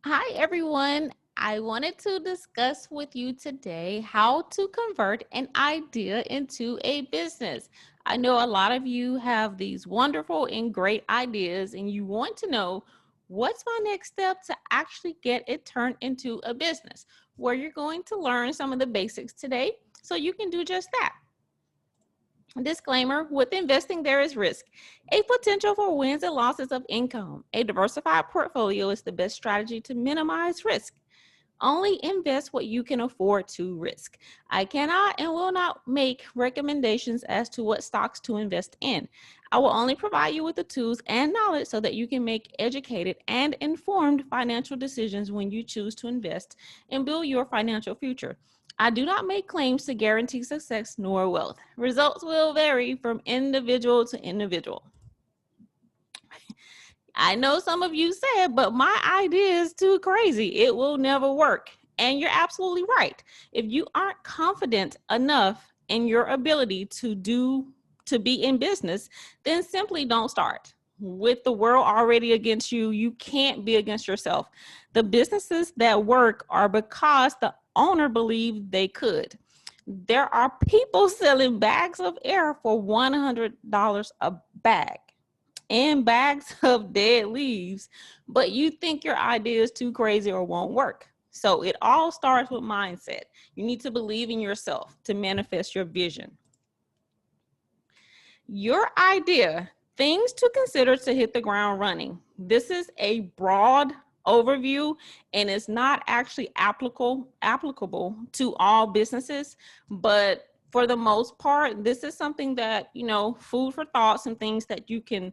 Hi, everyone. I wanted to discuss with you today how to convert an idea into a business. I know a lot of you have these wonderful and great ideas, and you want to know what's my next step to actually get it turned into a business, where you're going to learn some of the basics today so you can do just that. Disclaimer, with investing, there is risk. A potential for wins and losses of income. A diversified portfolio is the best strategy to minimize risk. Only invest what you can afford to risk. I cannot and will not make recommendations as to what stocks to invest in. I will only provide you with the tools and knowledge so that you can make educated and informed financial decisions when you choose to invest and build your financial future. I do not make claims to guarantee success nor wealth. Results will vary from individual to individual. I know some of you said, but my idea is too crazy. It will never work. And you're absolutely right. If you aren't confident enough in your ability to be in business, then simply don't start. With the world already against you, you can't be against yourself. The businesses that work are because the owner believed they could. There are people selling bags of air for $100 a bag and bags of dead leaves, but you think your idea is too crazy or won't work. So it all starts with mindset. You need to believe in yourself to manifest your vision. Your idea, things to consider to hit the ground running. This is a broad overview and it's not actually applicable to all businesses, but for the most part, this is something that, food for thoughts and things that you can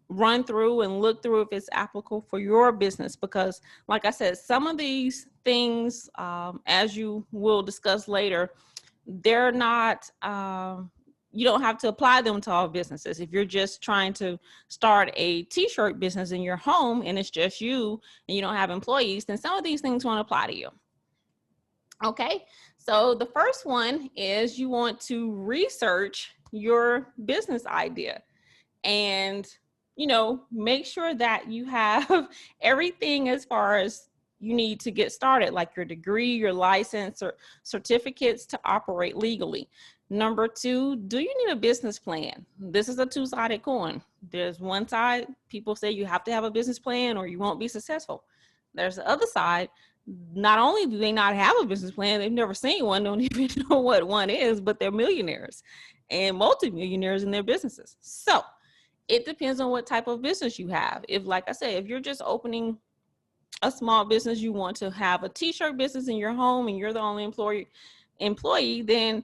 run through and look through if it's applicable for your business. Because like I said, some of these things, as you will discuss later, they're not, you don't have to apply them to all businesses. If you're just trying to start a t-shirt business in your home and it's just you and you don't have employees, then some of these things won't apply to you. Okay, so the first one is you want to research your business idea and, make sure that you have everything as far as you need to get started, like your degree, your license, or certificates to operate legally. Number two, do you need a business plan? This is a two-sided coin. There's one side, people say you have to have a business plan or you won't be successful. There's the other side. Not only do they not have a business plan, they've never seen one, don't even know what one is, but they're millionaires and multimillionaires in their businesses. So it depends on what type of business you have. If, like I said, if you're just opening a small business, you want to have a t-shirt business in your home and you're the only employee, then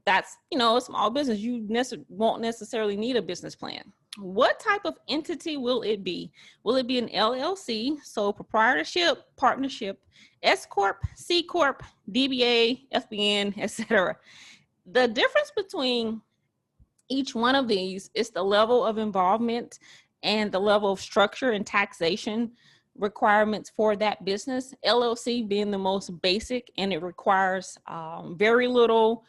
that's, a small business. You won't necessarily need a business plan. What type of entity will it be? Will it be an LLC, sole proprietorship, partnership, S Corp, C Corp, DBA, FBN, etc.? The difference between each one of these is the level of involvement and the level of structure and taxation requirements for that business. LLC being the most basic, and it requires very little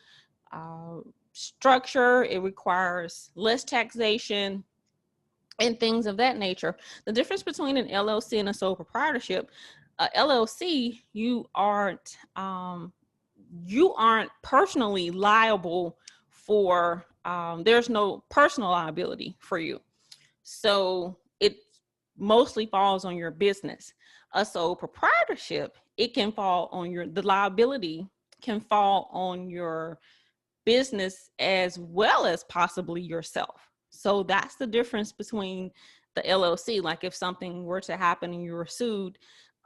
structure. It requires less taxation and things of that nature. The difference between an LLC and a sole proprietorship, LLC, you aren't personally liable for, there's no personal liability for you. So it mostly falls on your business. A sole proprietorship, it can fall on the liability can fall on your business as well as possibly yourself. So that's the difference between the LLC. Like if something were to happen and you were sued,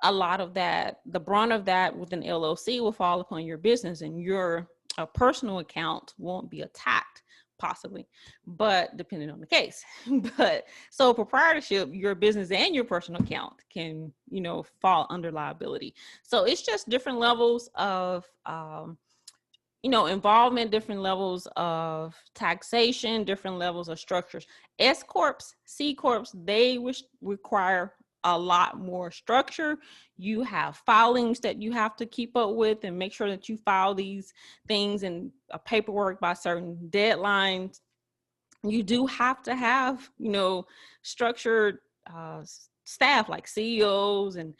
a lot of that, the brunt of that with an LLC will fall upon your business, and your personal account won't be attacked, possibly, but depending on the case. But so proprietorship, your business and your personal account can, fall under liability. So it's just different levels of, involvement, different levels of taxation, different levels of structures. S Corps, C Corps, they require a lot more structure. You have filings that you have to keep up with and make sure that you file these things and paperwork by certain deadlines. You do have to have, structured staff like CEOs and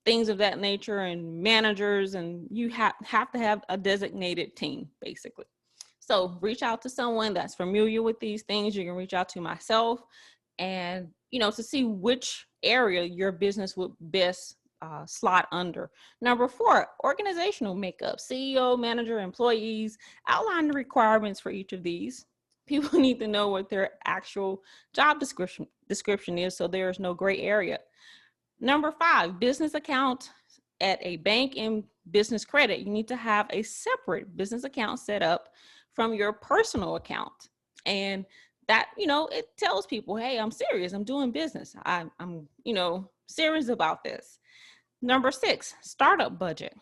things of that nature and managers, and you have to have a designated team basically. So reach out to someone that's familiar with these things. You can reach out to myself and, to see which area your business would best slot under. Number 4, organizational makeup, CEO, manager, employees. Outline the requirements for each of these. People need to know what their actual job description is, so there's no gray area. Number 5, business account at a bank and business credit. You need to have a separate business account set up from your personal account. And that, it tells people, hey, I'm serious. I'm doing business. I'm serious about this. Number 6, startup budget.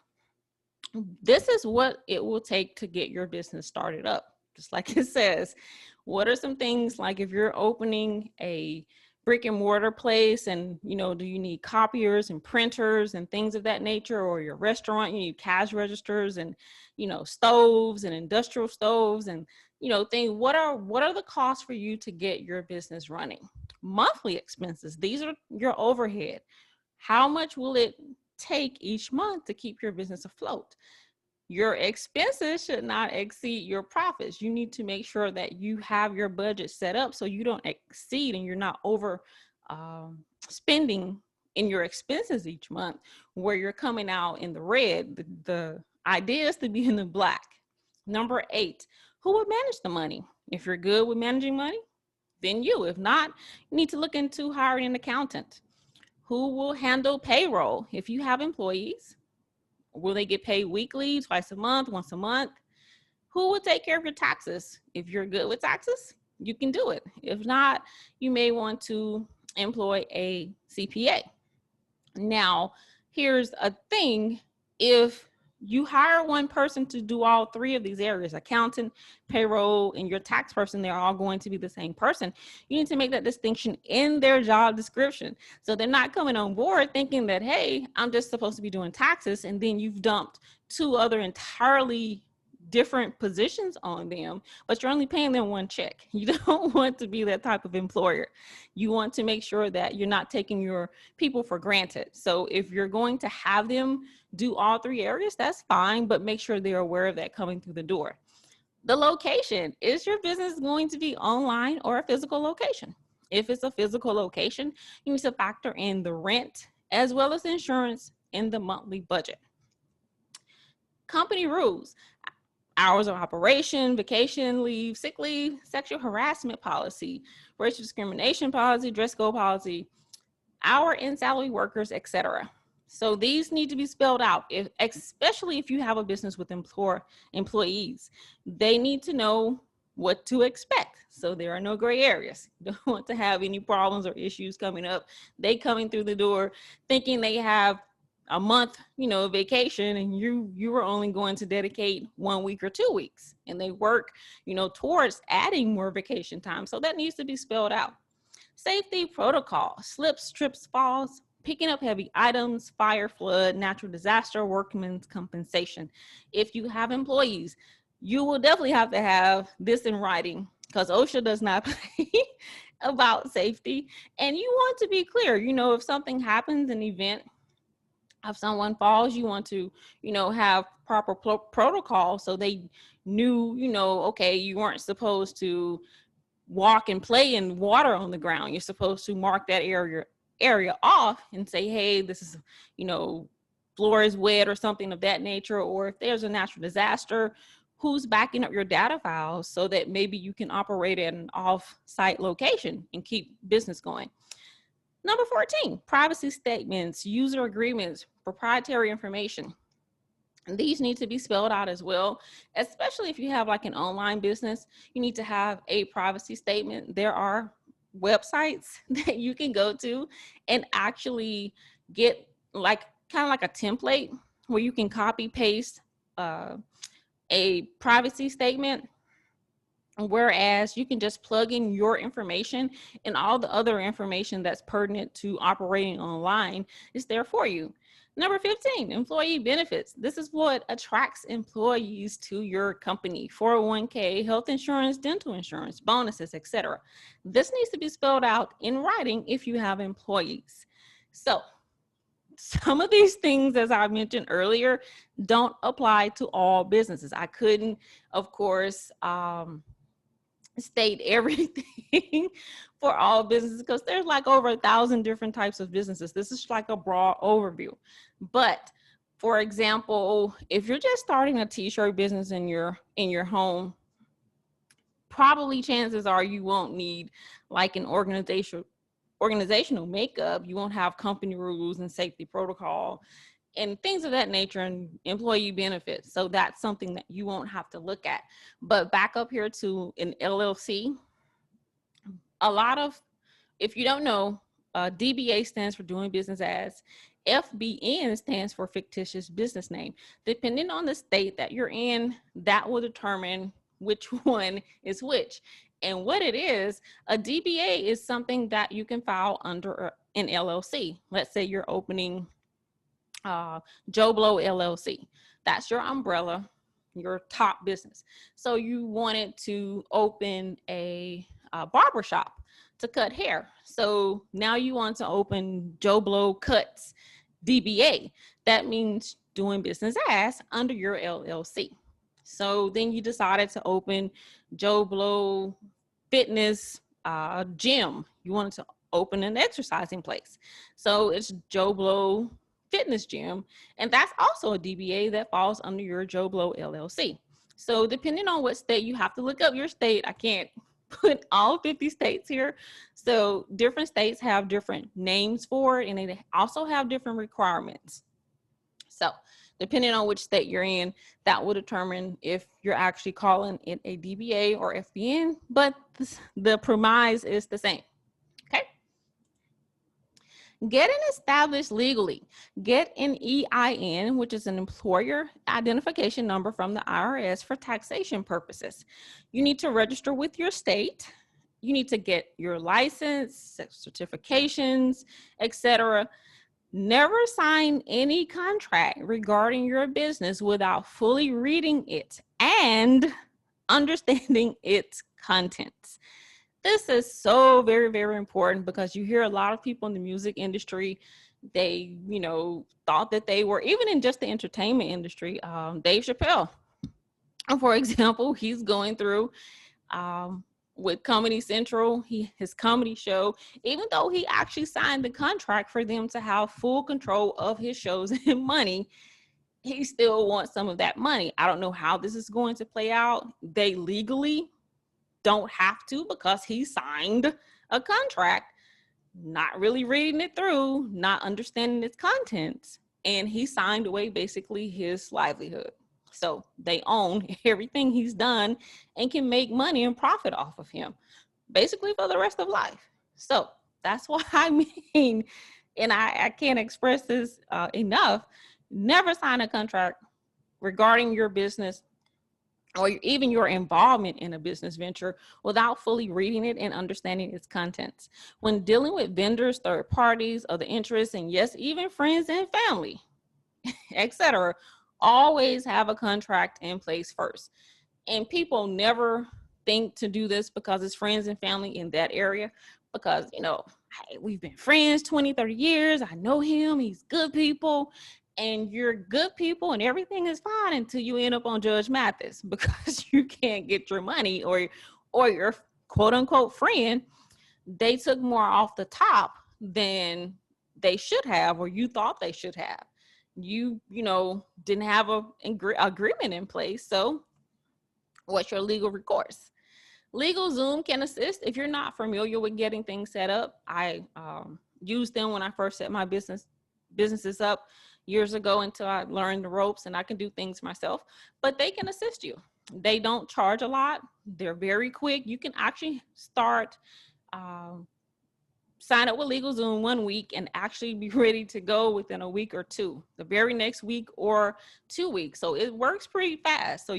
This is what it will take to get your business started up. Just like it says, what are some things, like if you're opening a brick and mortar place and, do you need copiers and printers and things of that nature, or your restaurant, you need cash registers and, stoves and industrial stoves and, things. What are the costs for you to get your business running? Monthly expenses. These are your overhead. How much will it take each month to keep your business afloat? Your expenses should not exceed your profits. You need to make sure that you have your budget set up so you don't exceed and you're not over spending in your expenses each month where you're coming out in the red. The idea is to be in the black. Number 8, who would manage the money? If you're good with managing money, then you. If not, you need to look into hiring an accountant. Who will handle payroll? If you have employees, will they get paid weekly, twice a month, once a month? Who will take care of your taxes? If you're good with taxes, you can do it. If not, you may want to employ a CPA. Now, here's a thing. If you hire one person to do all 3 of these areas, accountant, payroll, and your tax person, they're all going to be the same person. You need to make that distinction in their job description. So they're not coming on board thinking that, hey, I'm just supposed to be doing taxes, and then you've dumped 2 other entirely different positions on them, but you're only paying them 1 check. You don't want to be that type of employer. You want to make sure that you're not taking your people for granted. So if you're going to have them do all 3 areas, that's fine, but make sure they're aware of that coming through the door. The location. Is your business going to be online or a physical location? If it's a physical location, you need to factor in the rent as well as insurance in the monthly budget. Company rules. Hours of operation, vacation leave, sick leave, sexual harassment policy, racial discrimination policy, dress code policy, hour and salary workers, etc. So these need to be spelled out, especially if you have a business with employees. They need to know what to expect. So there are no gray areas. You don't want to have any problems or issues coming up. They coming through the door thinking they have a month, vacation, and you were only going to dedicate 1 week or 2 weeks, and they work, towards adding more vacation time. So that needs to be spelled out. Safety protocol: slips, trips, falls, picking up heavy items, fire, flood, natural disaster, workman's compensation. If you have employees, you will definitely have to have this in writing, because OSHA does not play about safety. And you want to be clear, if something happens, an event, if someone falls, you want to, have proper protocol so they knew, okay, you weren't supposed to walk and play in water on the ground. You're supposed to mark that area off and say, hey, this is, floor is wet or something of that nature. Or if there's a natural disaster, who's backing up your data files so that maybe you can operate at an off-site location and keep business going. Number 14, privacy statements, user agreements, proprietary information. And these need to be spelled out as well, especially if you have like an online business. You need to have a privacy statement. There are websites that you can go to and actually get kind of like a template where you can copy paste a privacy statement Whereas you can just plug in your information, and all the other information that's pertinent to operating online is there for you. Number 15, employee benefits. This is what attracts employees to your company: 401k, health insurance, dental insurance, bonuses, etc. This needs to be spelled out in writing if you have employees. So some of these things, as I mentioned earlier, don't apply to all businesses. I couldn't, of course, state everything for all businesses because there's like over 1,000 different types of businesses. This is like a broad overview. But for example, if you're just starting a t-shirt business in your home, probably chances are you won't need like an organizational makeup. You won't have company rules and safety protocol and things of that nature, and employee benefits. So that's something that you won't have to look at. But back up here to an LLC, if you don't know, DBA stands for doing business as. FBN stands for fictitious business name. Depending on the state that you're in, that will determine which one is which. And what it is, a DBA is something that you can file under an LLC. Let's say you're opening Joe Blow LLC. That's your umbrella, your top business. So you wanted to open a barbershop to cut hair. So now you want to open Joe Blow Cuts DBA. That means doing business as under your LLC. So then you decided to open Joe Blow Fitness Gym. You wanted to open an exercising place. So it's Joe Blow Fitness Gym, and that's also a DBA that falls under your Joe Blow LLC. So depending on what state, you have to look up your state. I can't put all 50 states here. So different states have different names for it, and they also have different requirements. So depending on which state you're in, that will determine if you're actually calling it a DBA or FBN, but the premise is the same. Okay. Getting established legally. Get an EIN, which is an employer identification number from the IRS for taxation purposes. You need to register with your state. You need to get your license, certifications, etc. Never sign any contract regarding your business without fully reading it and understanding its contents. This is so very, very important because you hear a lot of people in the music industry, they, thought that they were, even in just the entertainment industry, Dave Chappelle, for example, he's going through with Comedy Central, his comedy show, even though he actually signed the contract for them to have full control of his shows and money, he still wants some of that money. I don't know how this is going to play out. They legally don't have to because he signed a contract, not really reading it through, not understanding its contents, and he signed away basically his livelihood. So they own everything he's done and can make money and profit off of him basically for the rest of life. So that's what I mean, and I can't express this enough. Never sign a contract regarding your business or even your involvement in a business venture without fully reading it and understanding its contents. When dealing with vendors, third parties, other interests, and yes, even friends and family, etc., always have a contract in place first. And people never think to do this because it's friends and family in that area, because, hey, we've been friends 20, 30 years. I know him. He's good people. And you're good people and everything is fine until you end up on Judge Mathis because you can't get your money, or your quote unquote friend, they took more off the top than they should have, or you thought they should have. You didn't have an agreement in place. So what's your legal recourse? LegalZoom can assist if you're not familiar with getting things set up. I used them when I first set my businesses up years ago until I learned the ropes and I can do things myself, but they can assist you. They don't charge a lot. They're very quick. You can actually start, sign up with LegalZoom 1 week and actually be ready to go within a week or two, the very next week or 2 weeks. So it works pretty fast. So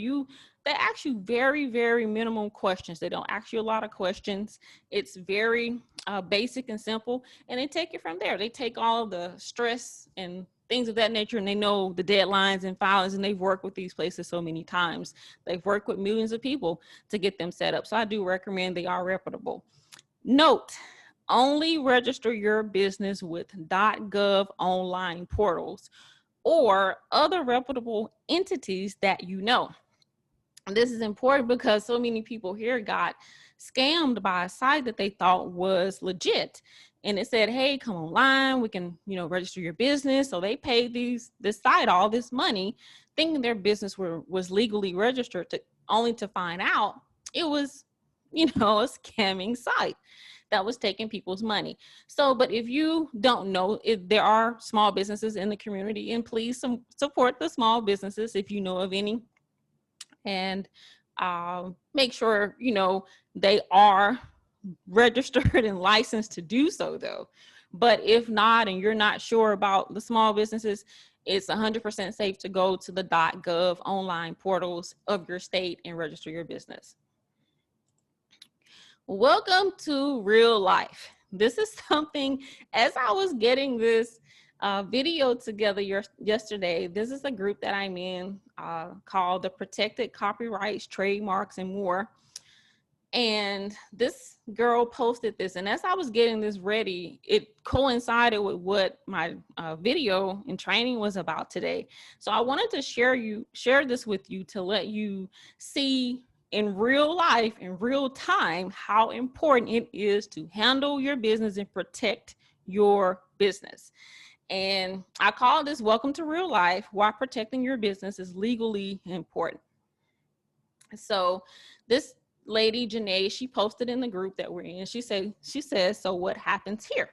they ask you very, very minimum questions. They don't ask you a lot of questions. It's very basic and simple, and they take it from there. They take all the stress and things of that nature, and they know the deadlines and filings, and they've worked with these places so many times. They've worked with millions of people to get them set up. So I do recommend they are reputable. Note, only register your business with .gov online portals or other reputable entities that you know. This is important because so many people here got scammed by a site that they thought was legit. And it said, hey, come online, we can, register your business. So they paid this site all this money, thinking their business was legally registered, only to find out it was, a scamming site that was taking people's money. So, but if you don't know, if there are small businesses in the community, and please support the small businesses if you know of any. And make sure, they are registered and licensed to do so though. But if not, and you're not sure about the small businesses, it's 100% safe to go to the .gov online portals of your state and register your business. Welcome to real life. This is something, as I was getting this video together yesterday, this is a group that I'm in called the Protected Copyrights, Trademarks, and More. And this girl posted this, and as I was getting this ready, it coincided with what my video and training was about today. So I wanted to share this with you to let you see in real life, in real time, how important it is to handle your business and protect your business. And I call this Welcome to Real Life, why protecting your business is legally important. So this lady, Janae, she posted in the group that we're in. She says, so what happens here?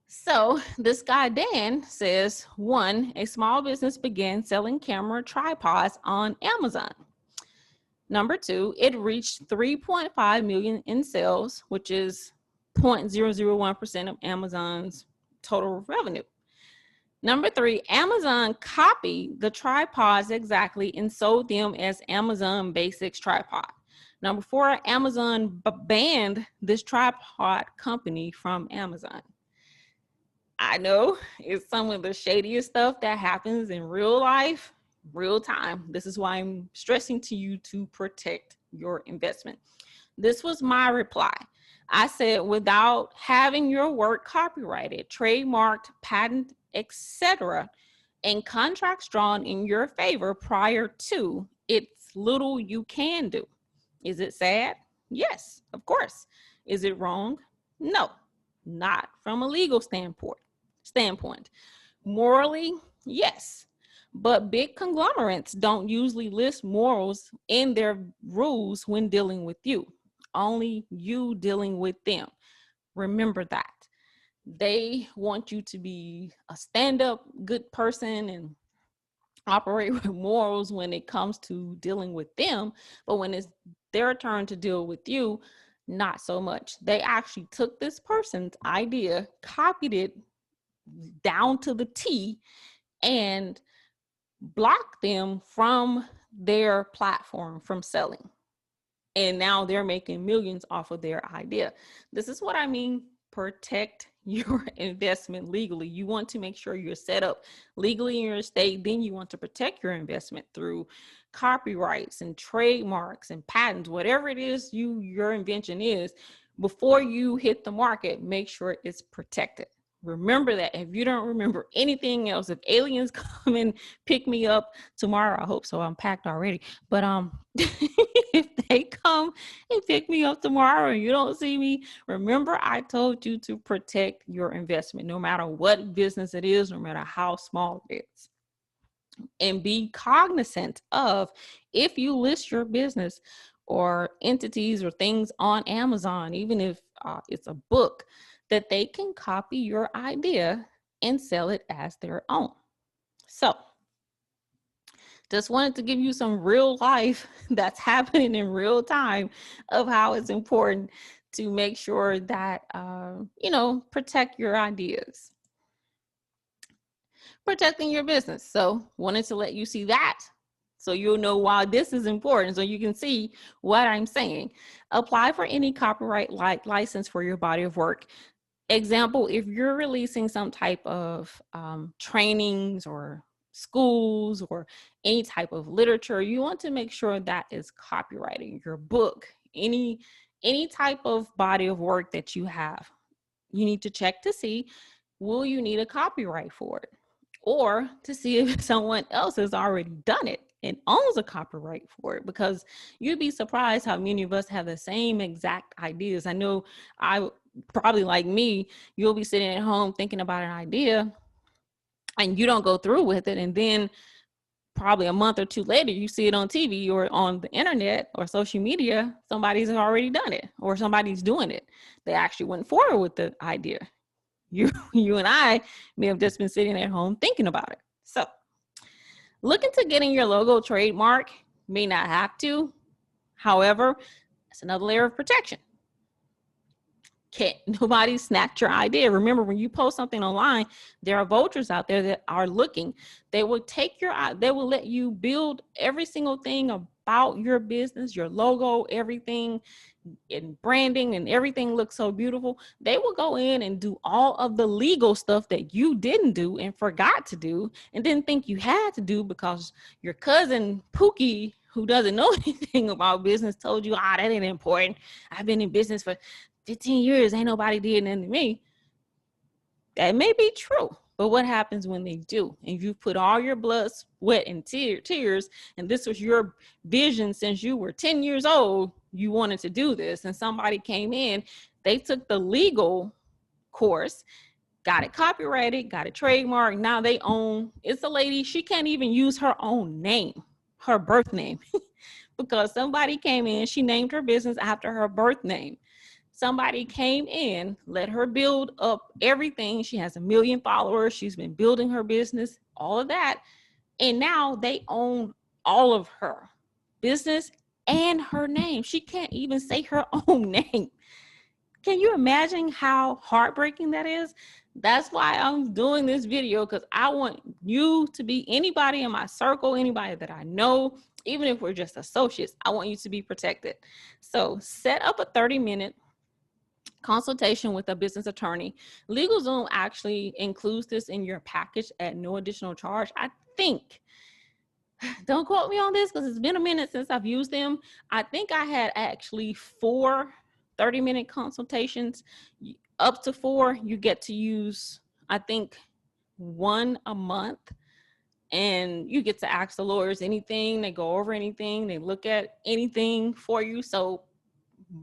So this guy, Dan, says, 1, a small business began selling camera tripods on Amazon. Number 2, it reached 3.5 million in sales, which is 0.001% of Amazon's total revenue. Number 3, Amazon copied the tripods exactly and sold them as Amazon Basics tripod. Number 4, Amazon banned this tripod company from Amazon. I know it's some of the shadiest stuff that happens in real life, real time. This is why I'm stressing to you to protect your investment. This was my reply. I said, without having your work copyrighted, trademarked, patent, etc., and contracts drawn in your favor prior to, it's little you can do. Is it sad? Yes, of course. Is it wrong? No, not from a legal standpoint. Morally, yes. But big conglomerates don't usually list morals in their rules when dealing with you. Only you dealing with them. Remember that. They want you to be a stand-up good person and operate with morals when it comes to dealing with them. But when it's their turn to deal with you, not so much. They actually took this person's idea, copied it down to the T, and blocked them from their platform from selling. And now they're making millions off of their idea. This is what I mean, protect your investment legally. You want to make sure you're set up legally in your state. Then you want to protect your investment through copyrights and trademarks and patents, whatever it is your invention is. Before you hit the market, make sure it's protected. Remember that. If you don't remember anything else, if aliens come and pick me up tomorrow, I hope so, I'm packed already, but if they come and pick me up tomorrow and you don't see me, remember I told you to protect your investment, no matter what business it is, no matter how small it is. And be cognizant of, if you list your business or entities or things on Amazon, even if it's a book, that they can copy your idea and sell it as their own. So just wanted to give you some real life that's happening in real time of how it's important to make sure that, protect your ideas. Protecting your business. So wanted to let you see that. So you'll know why this is important. So you can see what I'm saying. Apply for any copyright license for your body of work. Example, if you're releasing some type of trainings or schools or any type of literature, you want to make sure that is copyrighted. Your book, any type of body of work that you have, you need to check to see, will you need a copyright for it? Or to see if someone else has already done it and owns a copyright for it, because you'd be surprised how many of us have the same exact ideas. I know I probably, like me, you'll be sitting at home thinking about an idea and you don't go through with it. And then probably a month or two later, you see it on TV or on the internet or social media, somebody's already done it or somebody's doing it. They actually went forward with the idea. You and I may have just been sitting at home thinking about it. So look into getting your logo trademark. May not have to. However, it's another layer of protection. Can't nobody snatch your idea. Remember, when you post something online, there are vultures out there that are looking. They will take they will let you build every single thing about your business, your logo, everything, and branding, and everything looks so beautiful. They will go in and do all of the legal stuff that you didn't do and forgot to do and didn't think you had to do because your cousin Pookie, who doesn't know anything about business, told you, that ain't important. I've been in business for 15 years. Ain't nobody did nothing to me. That may be true, but what happens when they do? And you put all your blood, sweat, and tears, and this was your vision since you were 10 years old, you wanted to do this, and somebody came in, they took the legal course, got it copyrighted, got it trademarked, now they own, it's a lady, she can't even use her own name, her birth name, because somebody came in, she named her business after her birth name. Somebody came in, let her build up everything. She has 1 million followers. She's been building her business, all of that. And now they own all of her business and her name. She can't even say her own name. Can you imagine how heartbreaking that is? That's why I'm doing this video, because I want you to be, anybody in my circle, anybody that I know, even if we're just associates, I want you to be protected. So set up a 30-minute consultation with a business attorney. LegalZoom actually includes this in your package at no additional charge. I think, don't quote me on this because it's been a minute since I've used them. I think I had actually 4 30-minute consultations. Up to 4, you get to use, I think, 1 a month. And you get to ask the lawyers anything. They go over anything. They look at anything for you. So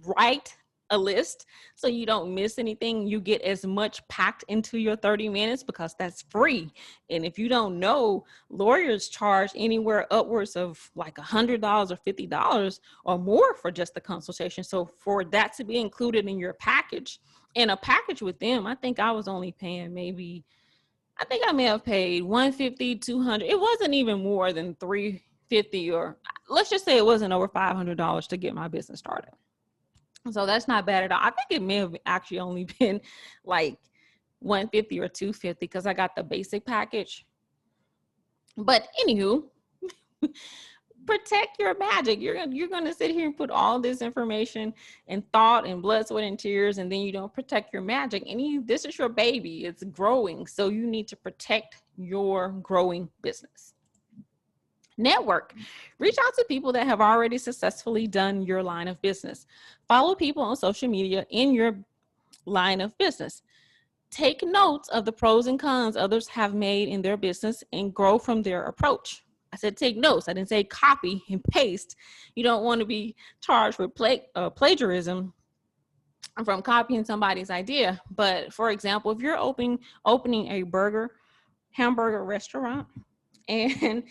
write a list so you don't miss anything. You get as much packed into your 30 minutes because that's free. And if you don't know, lawyers charge anywhere upwards of like $100 or $50 or more for just the consultation. So for that to be included in your package, in a package with them, I think I was only paying I think I may have paid $150, $200. It wasn't even more than $350, or let's just say it wasn't over $500 to get my business started. So that's not bad at all. I think it may have actually only been like $150 or $250 because I got the basic package. But anywho, protect your magic. You're going to sit here and put all this information and thought and blood, sweat, and tears, and then you don't protect your magic. And this is your baby. It's growing. So you need to protect your growing business. Network. Reach out to people that have already successfully done your line of business. Follow people on social media in your line of business. Take notes of the pros and cons others have made in their business and grow from their approach. I said take notes. I didn't say copy and paste. You don't want to be charged with plagiarism from copying somebody's idea. But for example, if you're opening a hamburger restaurant, and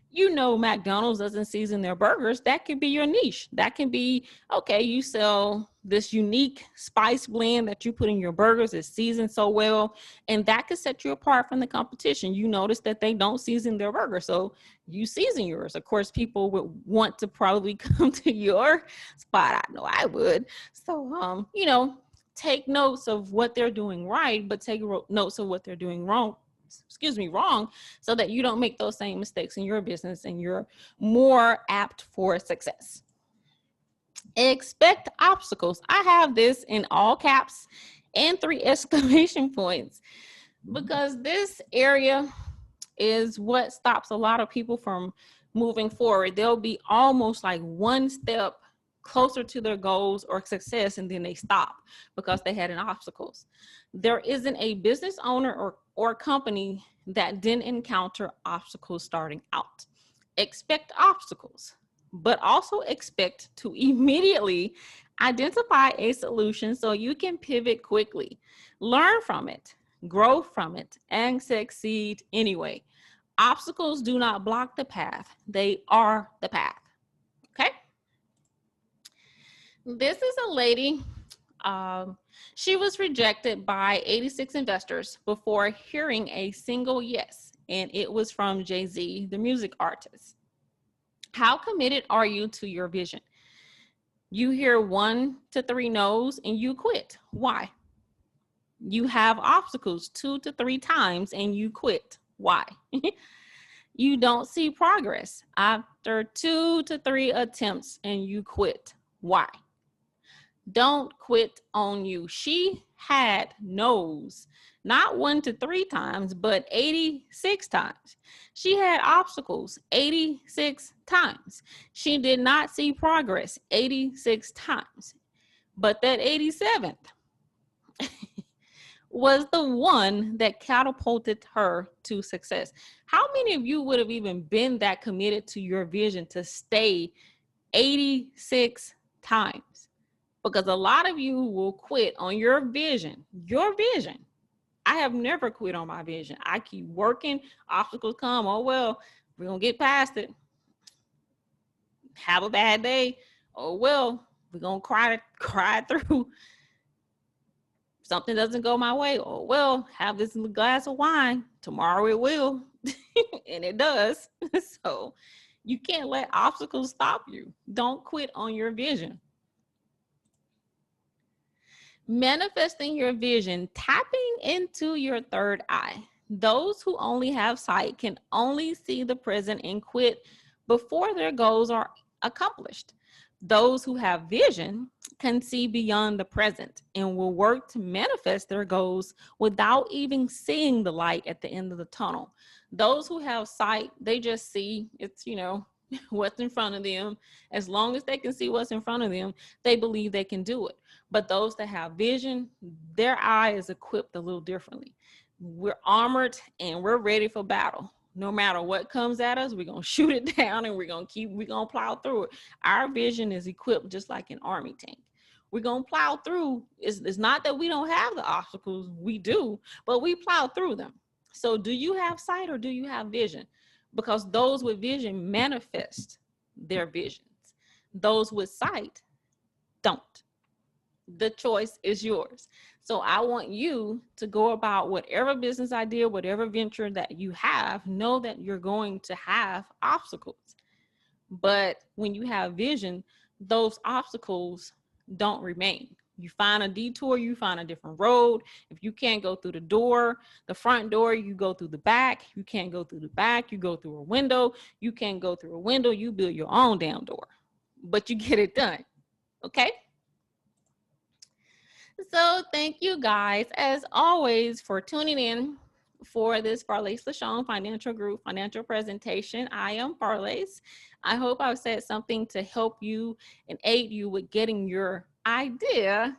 you know McDonald's doesn't season their burgers, that could be your niche. That can be, okay, you sell this unique spice blend that you put in your burgers. It's seasoned so well, and that could set you apart from the competition. You notice that they don't season their burger, so you season yours. Of course, people would want to probably come to your spot. I know I would. So, take notes of what they're doing right, but take notes of what they're doing wrong wrong, so that you don't make those same mistakes in your business and you're more apt for success. Expect obstacles. I have this in all caps and 3 exclamation points because this area is what stops a lot of people from moving forward. They'll be almost like one step closer to their goals or success, and then they stop because they had an obstacles. There isn't a business owner or company that didn't encounter obstacles starting out. Expect obstacles, but also expect to immediately identify a solution so you can pivot quickly, learn from it, grow from it, and succeed anyway. Obstacles do not block the path. They are the path. Okay. This is a lady. She was rejected by 86 investors before hearing a single yes, and it was from Jay-Z, the music artist. How committed are you to your vision? You hear 1 to 3 no's and you quit. Why? You have obstacles 2 to 3 times and you quit. Why? You don't see progress after 2 to 3 attempts and you quit. Why? Don't quit on you. She had no's, not 1 to 3 times, but 86 times. She had obstacles 86 times. She did not see progress 86 times. But that 87th was the one that catapulted her to success. How many of you would have even been that committed to your vision to stay 86 times? Because a lot of you will quit on your vision. Your vision. I have never quit on my vision. I keep working. Obstacles come. Oh, well, we're going to get past it. Have a bad day. Oh, well, we're going to cry through. Something doesn't go my way. Oh, well, have this glass of wine. Tomorrow it will. And it does. So you can't let obstacles stop you. Don't quit on your vision. Manifesting your vision, tapping into your third eye. Those who only have sight can only see the present and quit before their goals are accomplished. Those who have vision can see beyond the present and will work to manifest their goals without even seeing the light at the end of the tunnel. Those who have sight, they just see it's, what's in front of them. As long as they can see what's in front of them, they believe they can do it. But those that have vision, their eye is equipped a little differently. We're armored and we're ready for battle. No matter what comes at us, we're going to shoot it down and we're going to plow through it. Our vision is equipped just like an army tank. We're going to plow through. It's not that we don't have the obstacles. We do, but we plow through them. So do you have sight or do you have vision? Because those with vision manifest their visions. Those with sight don't. The choice is yours. So I want you to go about whatever business idea, whatever venture that you have, know that you're going to have obstacles. But when you have vision, those obstacles don't remain. You find a detour, you find a different road. If you can't go through the front door, you go through the back. You can't go through the back, you go through a window. You can't go through a window, you build your own damn door. But you get it done, okay? So thank you guys, as always, for tuning in for this Farlace LaShone Financial Group financial presentation. I am Farlace. I hope I've said something to help you and aid you with getting your idea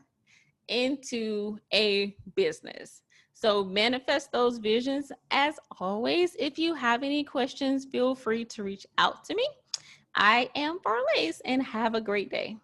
into a business. So manifest those visions. As always, if you have any questions, feel free to reach out to me. I am Farlace, and have a great day.